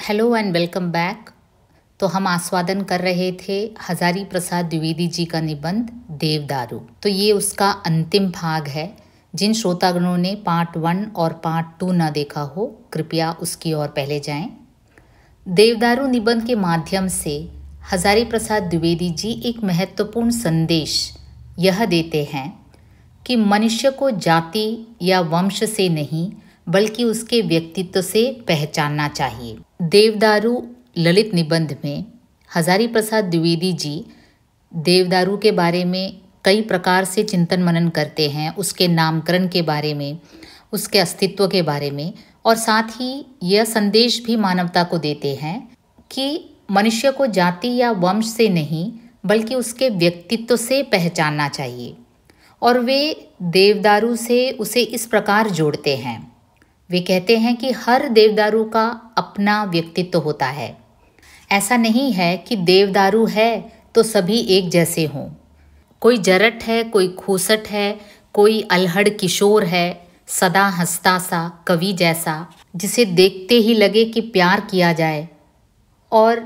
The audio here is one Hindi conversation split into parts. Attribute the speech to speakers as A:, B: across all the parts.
A: Hello and welcome back. तो हम आस्वादन कर रहे थे हजारी प्रसाद द्विवेदी जी का निबंध देवदारू। तो ये उसका अंतिम भाग है। जिन श्रोतागणों ने पार्ट 1 और पार्ट 2 ना देखा हो, कृपया उसकी ओर पहले जाएं। देवदारू निबंध के माध्यम से हजारी प्रसाद द्विवेदी जी एक महत्वपूर्ण संदेश यह देते हैं कि मनुष्य को जाति या वंश से नहीं बल्कि उसके व्यक्तित्व से पहचानना चाहिए। देवदारू ललित निबंध में हजारी प्रसाद द्विवेदी जी देवदारू के बारे में कई प्रकार से चिंतन मनन करते हैं, उसके नामकरण के बारे में, उसके अस्तित्व के बारे में, और साथ ही यह संदेश भी मानवता को देते हैं कि मनुष्य को जाति या वंश से नहीं बल्कि उसके व्यक्तित्व से पहचानना चाहिए। और वे देवदारू से उसे इस प्रकार जोड़ते हैं। वे कहते हैं कि हर देवदारू का अपना व्यक्तित्व होता है। ऐसा नहीं है कि देवदारू है तो सभी एक जैसे हों। कोई जरट है, कोई खूसट है, कोई अल्हड़ किशोर है, सदा हंसता सा कवि जैसा जिसे देखते ही लगे कि प्यार किया जाए, और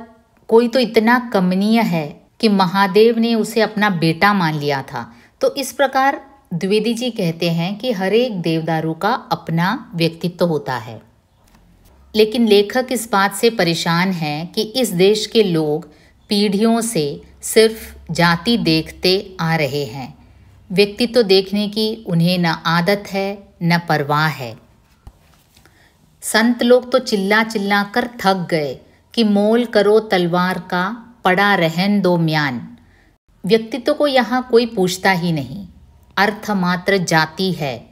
A: कोई तो इतना कमनीय है कि महादेव ने उसे अपना बेटा मान लिया था। तो इस प्रकार द्विवेदी जी कहते हैं कि हर एक देवदारू का अपना व्यक्तित्व होता है। लेकिन लेखक इस बात से परेशान हैं कि इस देश के लोग पीढ़ियों से सिर्फ जाति देखते आ रहे हैं। व्यक्तित्व देखने की उन्हें न आदत है न परवाह है। संत लोग तो चिल्ला चिल्ला कर थक गए कि मोल करो तलवार का, पड़ा रहन दो म्यान। व्यक्तित्व को यहाँ कोई पूछता ही नहीं। अर्थ मात्र जाति है,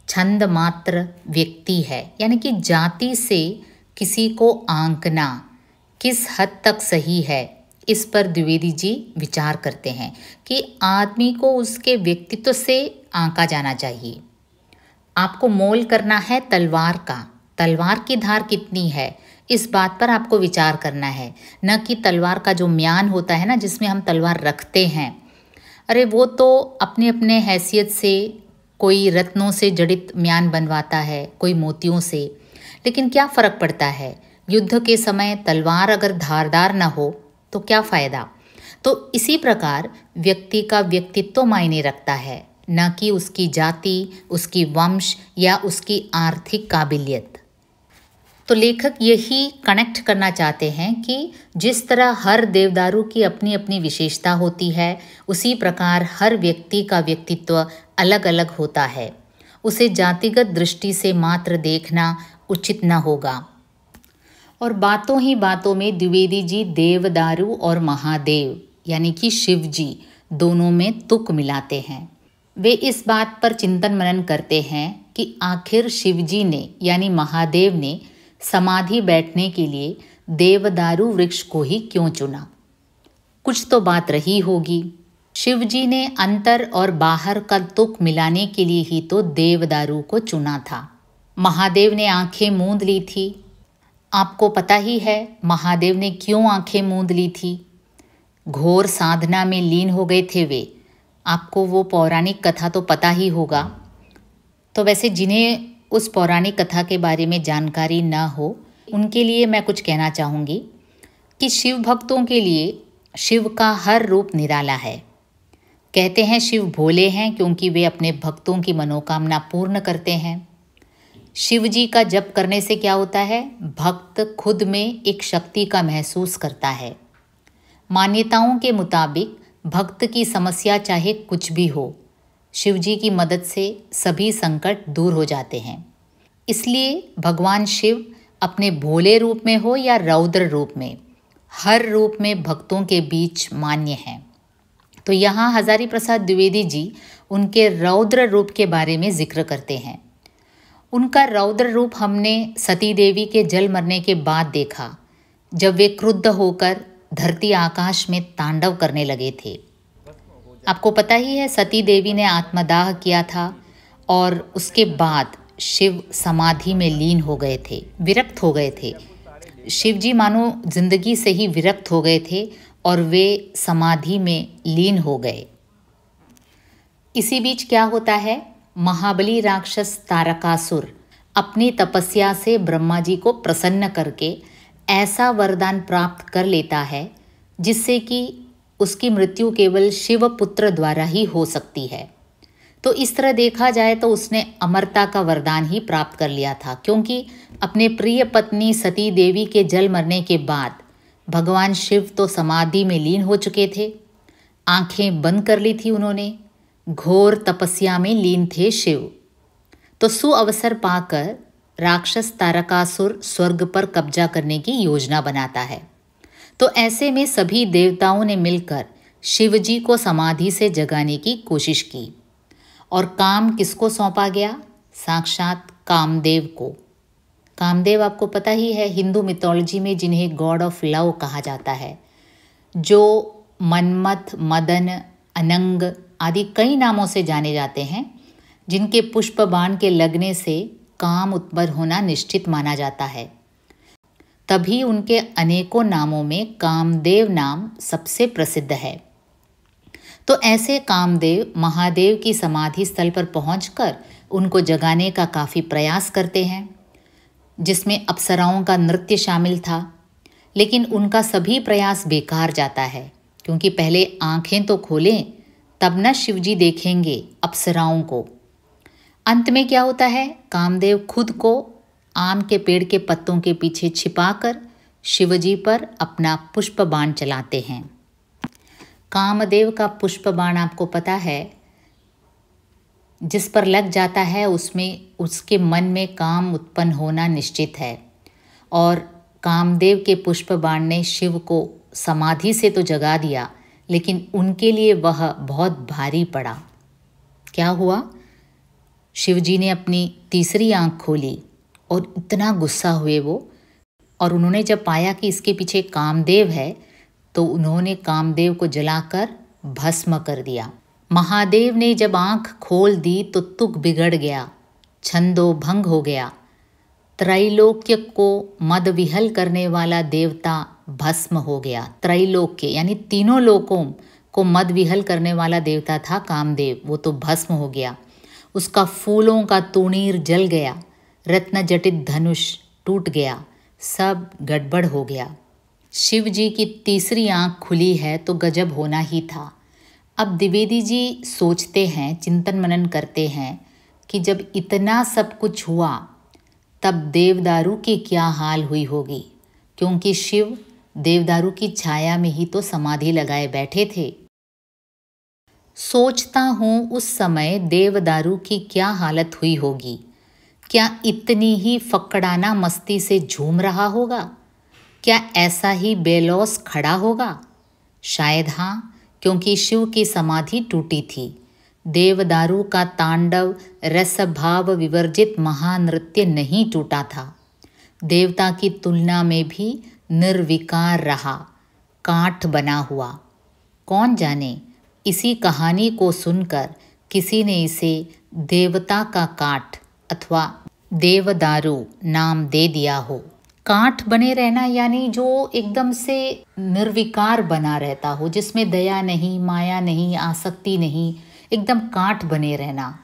A: छंद मात्र व्यक्ति है। यानी कि जाति से किसी को आंकना किस हद तक सही है, इस पर द्विवेदी जी विचार करते हैं कि आदमी को उसके व्यक्तित्व से आंका जाना चाहिए। आपको मोल करना है तलवार का, तलवार की धार कितनी है इस बात पर आपको विचार करना है, न कि तलवार का जो म्यान होता है ना, जिसमें हम तलवार रखते हैं। अरे वो तो अपने अपने हैसियत से कोई रत्नों से जड़ित म्यान बनवाता है, कोई मोतियों से, लेकिन क्या फ़र्क पड़ता है। युद्ध के समय तलवार अगर धारदार न हो तो क्या फ़ायदा। तो इसी प्रकार व्यक्ति का व्यक्तित्व मायने रखता है, न कि उसकी जाति, उसकी वंश या उसकी आर्थिक काबिलियत। तो लेखक यही कनेक्ट करना चाहते हैं कि जिस तरह हर देवदारू की अपनी अपनी विशेषता होती है, उसी प्रकार हर व्यक्ति का व्यक्तित्व अलग अलग होता है। उसे जातिगत दृष्टि से मात्र देखना उचित न होगा। और बातों ही बातों में द्विवेदी जी देवदारू और महादेव यानी कि शिव जी दोनों में तुक मिलाते हैं। वे इस बात पर चिंतन मनन करते हैं कि आखिर शिव जी ने यानी महादेव ने समाधि बैठने के लिए देवदारू वृक्ष को ही क्यों चुना। कुछ तो बात रही होगी। शिव जी ने अंतर और बाहर का तुक मिलाने के लिए ही तो देवदारू को चुना था। महादेव ने आंखें मूंद ली थी। आपको पता ही है महादेव ने क्यों आंखें मूंद ली थी। घोर साधना में लीन हो गए थे वे। आपको वो पौराणिक कथा तो पता ही होगा। तो वैसे जिन्हें उस पौराणिक कथा के बारे में जानकारी न हो, उनके लिए मैं कुछ कहना चाहूँगी कि शिव भक्तों के लिए शिव का हर रूप निराला है। कहते हैं शिव भोले हैं क्योंकि वे अपने भक्तों की मनोकामना पूर्ण करते हैं। शिव जी का जप करने से क्या होता है, भक्त खुद में एक शक्ति का महसूस करता है। मान्यताओं के मुताबिक भक्त की समस्या चाहे कुछ भी हो, शिव जी की मदद से सभी संकट दूर हो जाते हैं। इसलिए भगवान शिव अपने भोले रूप में हो या रौद्र रूप में, हर रूप में भक्तों के बीच मान्य हैं। तो यहाँ हजारी प्रसाद द्विवेदी जी उनके रौद्र रूप के बारे में जिक्र करते हैं। उनका रौद्र रूप हमने सती देवी के जल मरने के बाद देखा, जब वे क्रुद्ध होकर धरती आकाश में तांडव करने लगे थे। आपको पता ही है सती देवी ने आत्मदाह किया था और उसके बाद शिव समाधि में लीन हो गए थे, विरक्त हो गए थे। शिव जी मानो जिंदगी से ही विरक्त हो गए थे और वे समाधि में लीन हो गए। इसी बीच क्या होता है, महाबली राक्षस तारकासुर अपनी तपस्या से ब्रह्मा जी को प्रसन्न करके ऐसा वरदान प्राप्त कर लेता है जिससे कि उसकी मृत्यु केवल शिव पुत्र द्वारा ही हो सकती है। तो इस तरह देखा जाए तो उसने अमरता का वरदान ही प्राप्त कर लिया था, क्योंकि अपने प्रिय पत्नी सती देवी के जल मरने के बाद भगवान शिव तो समाधि में लीन हो चुके थे, आंखें बंद कर ली थी उन्होंने, घोर तपस्या में लीन थे शिव। तो सुअवसर पाकर राक्षस तारकासुर स्वर्ग पर कब्जा करने की योजना बनाता है। तो ऐसे में सभी देवताओं ने मिलकर शिवजी को समाधि से जगाने की कोशिश की और काम किसको सौंपा गया? साक्षात कामदेव को। कामदेव आपको पता ही है, हिंदू मिथोलॉजी में जिन्हें गॉड ऑफ लव कहा जाता है, जो मनमथ, मदन, अनंग आदि कई नामों से जाने जाते हैं, जिनके पुष्प बाण के लगने से काम उत्पन्न होना निश्चित माना जाता है। तभी उनके अनेकों नामों में कामदेव नाम सबसे प्रसिद्ध है। तो ऐसे कामदेव महादेव की समाधि स्थल पर पहुंचकर उनको जगाने का काफ़ी प्रयास करते हैं, जिसमें अप्सराओं का नृत्य शामिल था। लेकिन उनका सभी प्रयास बेकार जाता है, क्योंकि पहले आंखें तो खोलें तब न शिवजी देखेंगे अप्सराओं को। अंत में क्या होता है? कामदेव खुद को आम के पेड़ के पत्तों के पीछे छिपाकर शिवजी पर अपना पुष्प बाण चलाते हैं। कामदेव का पुष्प बाण आपको पता है, जिस पर लग जाता है उसमें उसके मन में काम उत्पन्न होना निश्चित है। और कामदेव के पुष्प बाण ने शिव को समाधि से तो जगा दिया, लेकिन उनके लिए वह बहुत भारी पड़ा। क्या हुआ? शिवजी ने अपनी तीसरी आंख खोली और इतना गुस्सा हुए वो, और उन्होंने जब पाया कि इसके पीछे कामदेव है, तो उन्होंने कामदेव को जलाकर भस्म कर दिया। महादेव ने जब आंख खोल दी तो तुक बिगड़ गया, छंदो भंग हो गया। त्रैलोक्य को मद विहल करने वाला देवता भस्म हो गया। त्रैलोक्य यानी तीनों लोकों को मद विहल करने वाला देवता था कामदेव, वो तो भस्म हो गया। उसका फूलों का तूणीर जल गया, रत्न जटित धनुष टूट गया, सब गड़बड़ हो गया। शिव जी की तीसरी आंख खुली है तो गजब होना ही था। अब द्विवेदी जी सोचते हैं, चिंतन मनन करते हैं कि जब इतना सब कुछ हुआ तब देवदारू की क्या हाल हुई होगी, क्योंकि शिव देवदारू की छाया में ही तो समाधि लगाए बैठे थे। सोचता हूँ उस समय देवदारू की क्या हालत हुई होगी। क्या इतनी ही फकड़ाना मस्ती से झूम रहा होगा? क्या ऐसा ही बेलौस खड़ा होगा? शायद हाँ, क्योंकि शिव की समाधि टूटी थी। देवदारू का तांडव रसभाव विवर्जित महानृत्य नहीं टूटा था। देवता की तुलना में भी निर्विकार रहा, काठ बना हुआ। कौन जाने इसी कहानी को सुनकर किसी ने इसे देवता का काठ अथवा देवदारू नाम दे दिया हो। काठ बने रहना यानी जो एकदम से निर्विकार बना रहता हो, जिसमें दया नहीं, माया नहीं, आसक्ति नहीं, एकदम काठ बने रहना।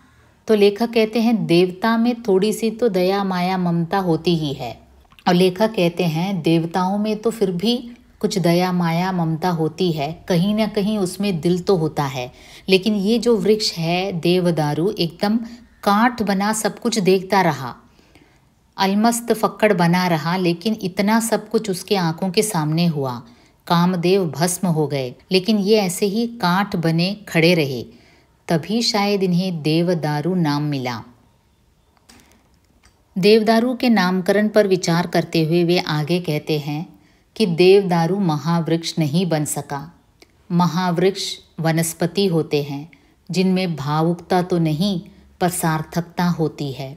A: तो लेखक कहते हैं देवता में थोड़ी सी तो दया, माया, ममता होती ही है, और लेखक कहते हैं देवताओं में तो फिर भी कुछ दया, माया, ममता होती है, कहीं ना कहीं उसमें दिल तो होता है। लेकिन ये जो वृक्ष है देवदारू एकदम काठ बना सब कुछ देखता रहा, अलमस्त फक्कड़ बना रहा, लेकिन इतना सब कुछ उसके आंखों के सामने हुआ। कामदेव भस्म हो गए, लेकिन ये ऐसे ही काठ बने खड़े रहे, तभी शायद इन्हें देवदारू नाम मिला। देवदारू के नामकरण पर विचार करते हुए वे आगे कहते हैं कि देवदारू महावृक्ष नहीं बन सका। महावृक्ष वनस्पति होते हैं जिनमें भावुकता तो नहीं पर सार्थकता होती है,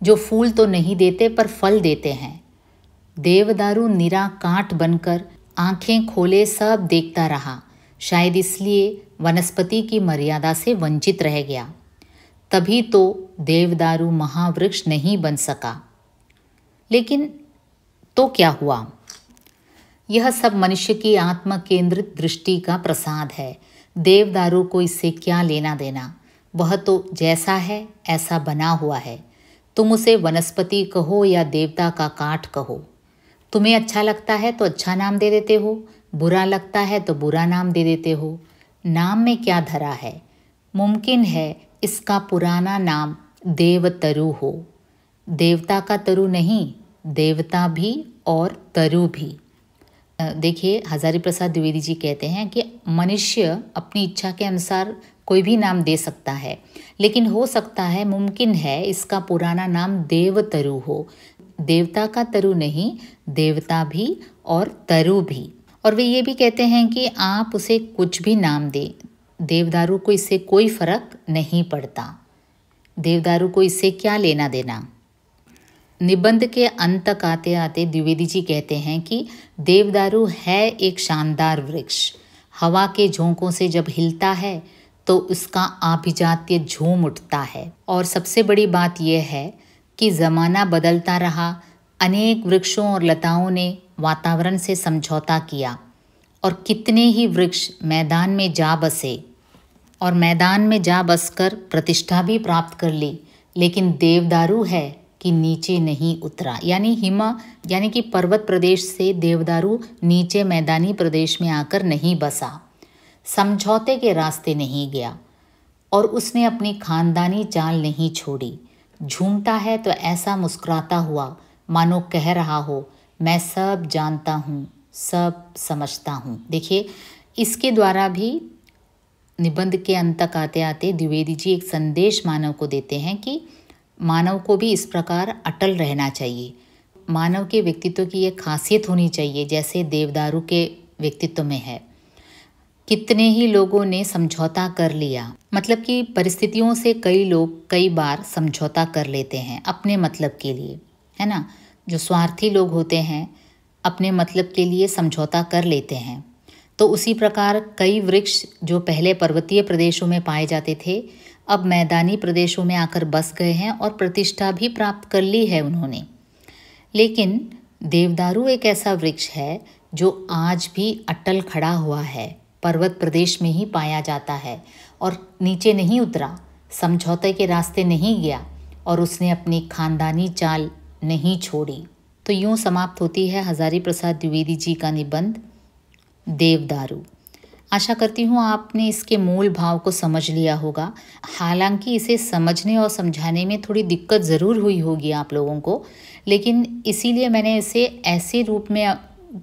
A: जो फूल तो नहीं देते पर फल देते हैं। देवदारू निरा काठ बनकर आंखें खोले सब देखता रहा, शायद इसलिए वनस्पति की मर्यादा से वंचित रह गया। तभी तो देवदारू महावृक्ष नहीं बन सका। लेकिन तो क्या हुआ? यह सब मनुष्य की आत्म केंद्रित दृष्टि का प्रसाद है। देवदारू को इससे क्या लेना देना? वह तो जैसा है ऐसा बना हुआ है। तुम उसे वनस्पति कहो या देवता का काठ कहो, तुम्हें अच्छा लगता है तो अच्छा नाम दे देते हो, बुरा लगता है तो बुरा नाम दे देते हो। नाम में क्या धरा है? मुमकिन है इसका पुराना नाम देवतरु हो। देवता का तरु नहीं, देवता भी और तरु भी। देखिए, हजारी प्रसाद द्विवेदी जी कहते हैं कि मनुष्य अपनी इच्छा के अनुसार कोई भी नाम दे सकता है, लेकिन हो सकता है, मुमकिन है इसका पुराना नाम देवतरु हो। देवता का तरु नहीं, देवता भी और तरु भी। और वे ये भी कहते हैं कि आप उसे कुछ भी नाम दें, देवदारू को इससे कोई फर्क नहीं पड़ता। देवदारू को इससे क्या लेना देना। निबंध के अंत तक आते आते द्विवेदी जी कहते हैं कि देवदारू है एक शानदार वृक्ष। हवा के झोंकों से जब हिलता है तो उसका आभिजात्य झूम उठता है। और सबसे बड़ी बात यह है कि ज़माना बदलता रहा, अनेक वृक्षों और लताओं ने वातावरण से समझौता किया और कितने ही वृक्ष मैदान में जा बसे और मैदान में जा बसकर प्रतिष्ठा भी प्राप्त कर ली, लेकिन देवदारू है कि नीचे नहीं उतरा। यानी कि पर्वत प्रदेश से देवदारू नीचे मैदानी प्रदेश में आकर नहीं बसा, समझौते के रास्ते नहीं गया और उसने अपनी खानदानी चाल नहीं छोड़ी। झूमता है तो ऐसा मुस्कुराता हुआ मानो कह रहा हो, मैं सब जानता हूँ, सब समझता हूँ। देखिए, इसके द्वारा भी निबंध के अंत तक आते आते द्विवेदी जी एक संदेश मानव को देते हैं कि मानव को भी इस प्रकार अटल रहना चाहिए। मानव के व्यक्तित्व की एक खासियत होनी चाहिए जैसे देवदारू के व्यक्तित्व में है। कितने ही लोगों ने समझौता कर लिया, मतलब कि परिस्थितियों से कई लोग कई बार समझौता कर लेते हैं अपने मतलब के लिए, है ना। जो स्वार्थी लोग होते हैं अपने मतलब के लिए समझौता कर लेते हैं। तो उसी प्रकार कई वृक्ष जो पहले पर्वतीय प्रदेशों में पाए जाते थे अब मैदानी प्रदेशों में आकर बस गए हैं और प्रतिष्ठा भी प्राप्त कर ली है उन्होंने। लेकिन देवदारू एक ऐसा वृक्ष है जो आज भी अटल खड़ा हुआ है, पर्वत प्रदेश में ही पाया जाता है और नीचे नहीं उतरा, समझौते के रास्ते नहीं गया और उसने अपनी खानदानी चाल नहीं छोड़ी। तो यूँ समाप्त होती है हजारी प्रसाद द्विवेदी जी का निबंध देवदारू। आशा करती हूँ आपने इसके मूल भाव को समझ लिया होगा। हालांकि इसे समझने और समझाने में थोड़ी दिक्कत ज़रूर हुई होगी आप लोगों को, लेकिन इसीलिए मैंने इसे ऐसे रूप में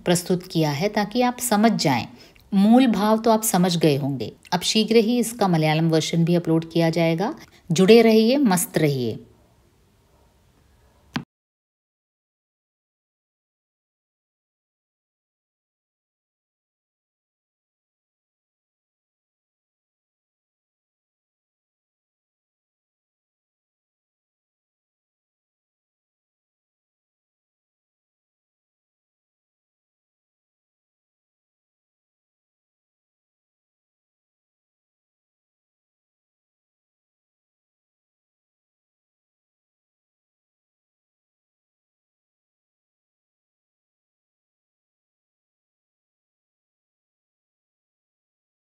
A: प्रस्तुत किया है ताकि आप समझ जाएं। मूल भाव तो आप समझ गए होंगे। अब शीघ्र ही इसका मलयालम वर्जन भी अपलोड किया जाएगा। जुड़े रहिए, मस्त रहिए।